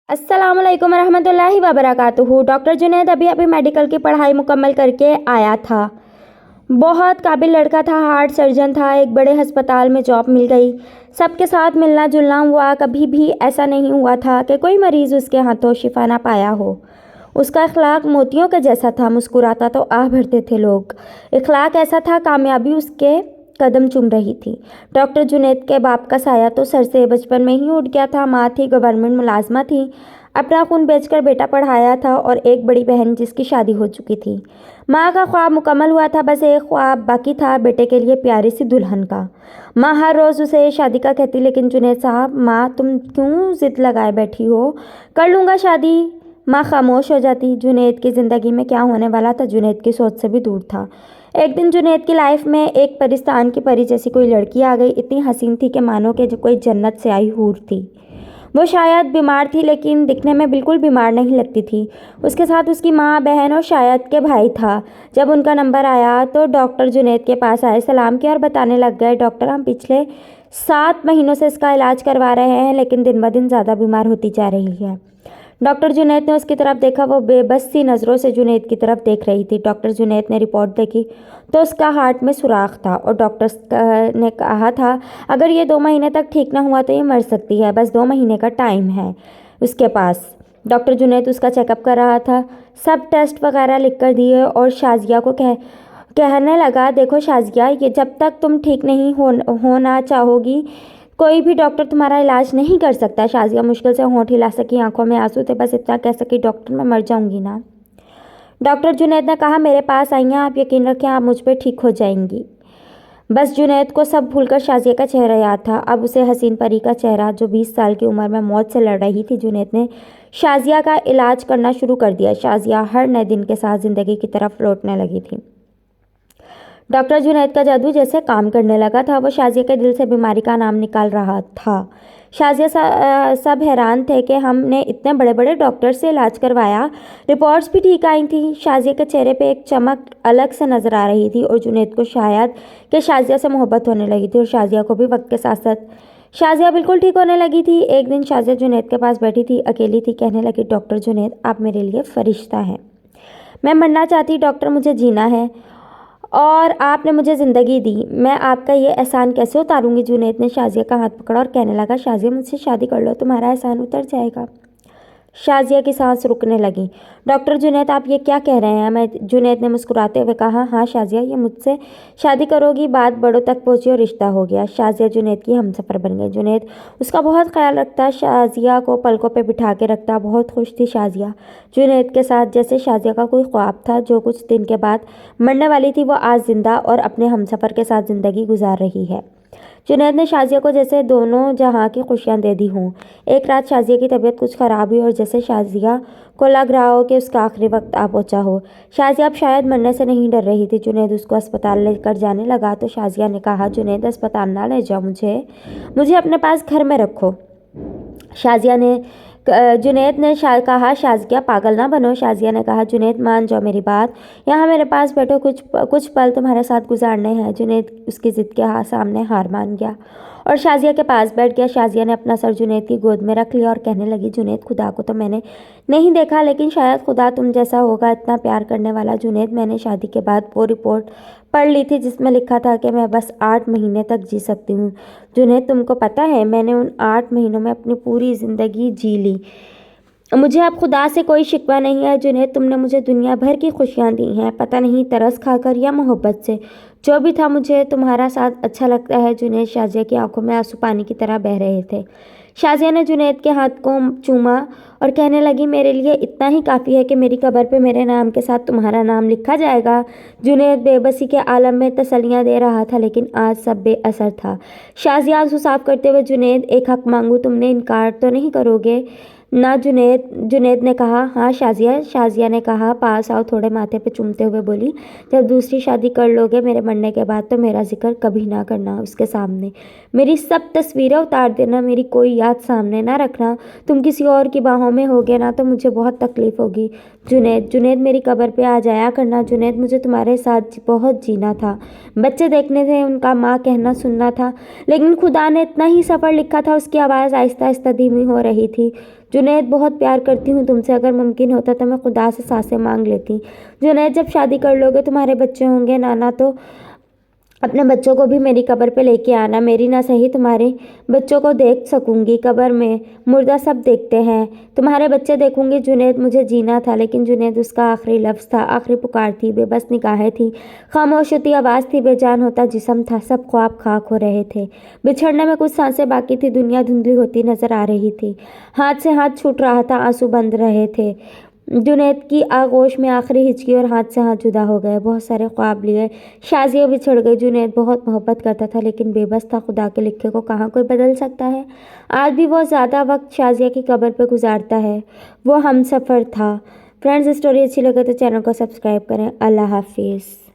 अस्सलाम वालेकुम रहमतुल्लाहि व बरकातुहू। डॉक्टर जुनैद अभी अभी मेडिकल की पढ़ाई मुकम्मल करके आया था। बहुत काबिल लड़का था, हार्ट सर्जन था, एक बड़े अस्पताल में जॉब मिल गई। सबके साथ मिलना जुलना हुआ, कभी भी ऐसा नहीं हुआ था कि कोई मरीज़ उसके हाथों शिफा ना पाया हो। उसका इखलाक मोतियों के जैसा था, मुस्कुराता तो आह भरते थे लोग। इखलाक ऐसा था, कामयाबी उसके कदम चूम रही थी। डॉक्टर जुनैद के बाप का साया तो सर से बचपन में ही उठ गया था। माँ थी, गवर्नमेंट मुलाजमा थी, अपना खून बेचकर बेटा पढ़ाया था, और एक बड़ी बहन जिसकी शादी हो चुकी थी। माँ का ख्वाब मुकम्मल हुआ था, बस एक ख्वाब बाकी था, बेटे के लिए प्यारी सी दुल्हन का। माँ हर रोज़ उसे शादी का कहती, लेकिन जुनैद साहब, माँ तुम क्यों ज़िद लगाए बैठी हो, कर लूँगा शादी। माँ खामोश हो जाती। जुनैद की ज़िंदगी में क्या होने वाला था, जुनैद की सोच से भी दूर था। एक दिन जुनैद की लाइफ में एक परिस्तान की परी जैसी कोई लड़की आ गई। इतनी हसीन थी कि मानो कि जो कोई जन्नत से आई हूर थी। वो शायद बीमार थी, लेकिन दिखने में बिल्कुल बीमार नहीं लगती थी। उसके साथ उसकी माँ, बहन और शायद के भाई था। जब उनका नंबर आया तो डॉक्टर जुनैद के पास आए, सलाम किया और बताने लग गए, डॉक्टर हम पिछले 7 महीनों से इसका इलाज करवा रहे हैं, लेकिन दिन ब दिन ज़्यादा बीमार होती जा रही है। डॉक्टर जुनैद ने उसकी तरफ देखा। वो बेबस सी नज़रों से जुनैद की तरफ देख रही थी। डॉक्टर जुनैद ने रिपोर्ट देखी तो उसका हार्ट में सुराख था, और डॉक्टर ने कहा था अगर ये 2 महीने तक ठीक ना हुआ तो ये मर सकती है। बस 2 महीने का टाइम है उसके पास। डॉक्टर जुनैद उसका चेकअप कर रहा था, सब टेस्ट वगैरह लिख कर दिए, और शाजिया को कहने लगा, देखो शाजिया, ये जब तक तुम ठीक नहीं होना चाहोगी, कोई भी डॉक्टर तुम्हारा इलाज नहीं कर सकता। शाजिया मुश्किल से होंठ हिला सकी, आंखों में आंसू थे, बस इतना कह सकी, डॉक्टर मैं मर जाऊंगी ना। डॉक्टर जुनैद ने कहा, मेरे पास आइए, आप यकीन रखें आप मुझ पर ठीक हो जाएंगी। बस जुनैद को सब भूलकर शाजिया का चेहरा याद था। अब उसे हसीन परी का चेहरा, जो 20 साल की उम्र में मौत से लड़ रही थी। जुनैद ने शाजिया का इलाज करना शुरू कर दिया। शाजिया हर नए दिन के साथ ज़िंदगी की तरफ लौटने लगी थी। डॉक्टर जुनैद का जादू जैसे काम करने लगा था। वो शाजिया के दिल से बीमारी का नाम निकाल रहा था। शाजिया सब हैरान थे कि हमने इतने बड़े बड़े डॉक्टर से इलाज करवाया, रिपोर्ट्स भी ठीक आई थी। शाजिया के चेहरे पे एक चमक अलग से नज़र आ रही थी, और जुनैद को शायद कि शाजिया से मोहब्बत होने लगी थी, और शाजिया को भी वक्त के साथ साथ शाजिया बिल्कुल ठीक होने लगी थी। एक दिन शाजिया जुनैद के पास बैठी थी, अकेली थी, कहने लगी, डॉक्टर जुनैद आप मेरे लिए फ़रिश्ता हैं। मैं मरना चाहती डॉक्टर, मुझे जीना है, और आपने मुझे ज़िंदगी दी, मैं आपका ये एहसान कैसे उतारूंगी। जुनैद ने शाजिया का हाथ पकड़ा और कहने लगा, शाजिया मुझसे शादी कर लो, तुम्हारा एहसान उतर जाएगा। शाजिया की सांस रुकने लगी। डॉक्टर जुनैद आप ये क्या कह रहे हैं। मैं जुनैद ने मुस्कुराते हुए कहा, हाँ शाजिया, ये मुझसे शादी करोगी। बात बड़ों तक पहुंची और रिश्ता हो गया। शाजिया जुनैद की हमसफ़र बन गई। जुनैद उसका बहुत ख्याल रखता, शाजिया को पलकों पे बिठा के रखता। बहुत खुश थी शाजिया जुनैद के साथ, जैसे शाजिया का कोई ख्वाब था जो कुछ दिन के बाद मरने वाली थी, वो आज जिंदा और अपने हमसफ़र के साथ ज़िंदगी गुजार रही है। जुनैद ने शाजिया को जैसे दोनों जहाँ की खुशियाँ दे दी हों। एक रात शाजिया की तबीयत कुछ ख़राब हुई, और जैसे शाजिया को लग रहा हो कि उसका आखिरी वक्त आ पहुँचा हो। शाजिया अब शायद मरने से नहीं डर रही थी। जुनैद उसको अस्पताल लेकर जाने लगा तो शाजिया ने कहा, जुनैद अस्पताल ना ले जाओ, मुझे अपने पास घर में रखो। शाजिया ने जुनैद ने कहा, शाजिया पागल ना बनो। शाजिया ने कहा, जुनैद मान जाओ मेरी बात, यहाँ मेरे पास बैठो, कुछ पल तुम्हारे साथ गुजारने हैं। जुनैद उसकी ज़िद के सामने हार मान गया और शाजिया के पास बैठ गया। शाजिया ने अपना सर जुनैद की गोद में रख लिया और कहने लगी, जुनैद खुदा को तो मैंने नहीं देखा, लेकिन शायद खुदा तुम जैसा होगा, इतना प्यार करने वाला। जुनैद मैंने शादी के बाद वो रिपोर्ट पढ़ ली थी जिसमें लिखा था कि मैं बस 8 महीने तक जी सकती हूँ। जुनैद तुमको पता है, मैंने उन 8 महीनों में अपनी पूरी ज़िंदगी जी ली। मुझे अब खुदा से कोई शिकवा नहीं है। जुनैद तुमने मुझे दुनिया भर की खुशियाँ दी हैं, पता नहीं तरस खाकर या मोहब्बत से, जो भी था मुझे तुम्हारा साथ अच्छा लगता है। जुनैद शाजिया की आंखों में आंसू पानी की तरह बह रहे थे। शाजिया ने जुनैद के हाथ को चूमा और कहने लगी, मेरे लिए इतना ही काफ़ी है कि मेरी कब्र पे मेरे नाम के साथ तुम्हारा नाम लिखा जाएगा। जुनैद बेबसी के आलम में तसल्लियाँ दे रहा था, लेकिन आज सब बेअसर था। शाजिया आंसू साफ करते हुए, जुनैद एक हक मांगू, तुमने इनकार तो नहीं करोगे ना। जुनैद ने कहा, हाँ शाजिया। शाजिया ने कहा, पास आओ, थोड़े माथे पे चूमते हुए बोली, जब दूसरी शादी कर लोगे मेरे मरने के बाद तो मेरा जिक्र कभी ना करना उसके सामने। मेरी सब तस्वीरें उतार देना, मेरी कोई याद सामने ना रखना। तुम किसी और की बाहों में होगे ना तो मुझे बहुत तकलीफ़ होगी। जुनैद मेरी कब्र पे आ जाया करना। जुनैद मुझे तुम्हारे साथ बहुत जीना था, बच्चे देखने थे, उनका माँ कहना सुनना था, लेकिन खुदा ने इतना ही सफ़र लिखा था। उसकी आवाज़ आहिस्ता आहिस्ता धीमी हो रही थी। जुनैद बहुत प्यार करती हूँ तुमसे, अगर मुमकिन होता तो मैं खुदा से सांसें मांग लेती। जुनैद जब शादी कर लोगे तुम्हारे बच्चे होंगे नाना, तो अपने बच्चों को भी मेरी कब्र पे लेके आना, मेरी ना सही तुम्हारे बच्चों को देख सकूंगी। कब्र में मुर्दा सब देखते हैं, तुम्हारे बच्चे देखूंगी। जुनैद मुझे जीना था, लेकिन जुनैद उसका आखिरी लफ्ज़ था, आखिरी पुकार थी। बेबस निगाहें थी, खामोश होती आवाज़ थी, बेजान होता जिस्म था। सब ख्वाब खाक हो रहे थे, बिछड़ने में कुछ सांसें बाकी थी। दुनिया धुंधली होती नजर आ रही थी, हाथ से हाथ छूट रहा था, आंसू बंद रहे थे। जुनैद की आगोश में आखिरी हिचकी और हाथ से हाथ जुदा हो गए। बहुत सारे ख्वाब लिए, शाज़िया बिछड़ गई। जुनैद बहुत मोहब्बत करता था, लेकिन बेबस था। खुदा के लिखे को कहाँ कोई बदल सकता है। आज भी वो ज़्यादा वक्त शाज़िया की कब्र पे गुजारता है। वो हमसफ़र था। फ्रेंड्स, स्टोरी अच्छी लगे तो चैनल को सब्सक्राइब करें। अल्लाह हाफिज़।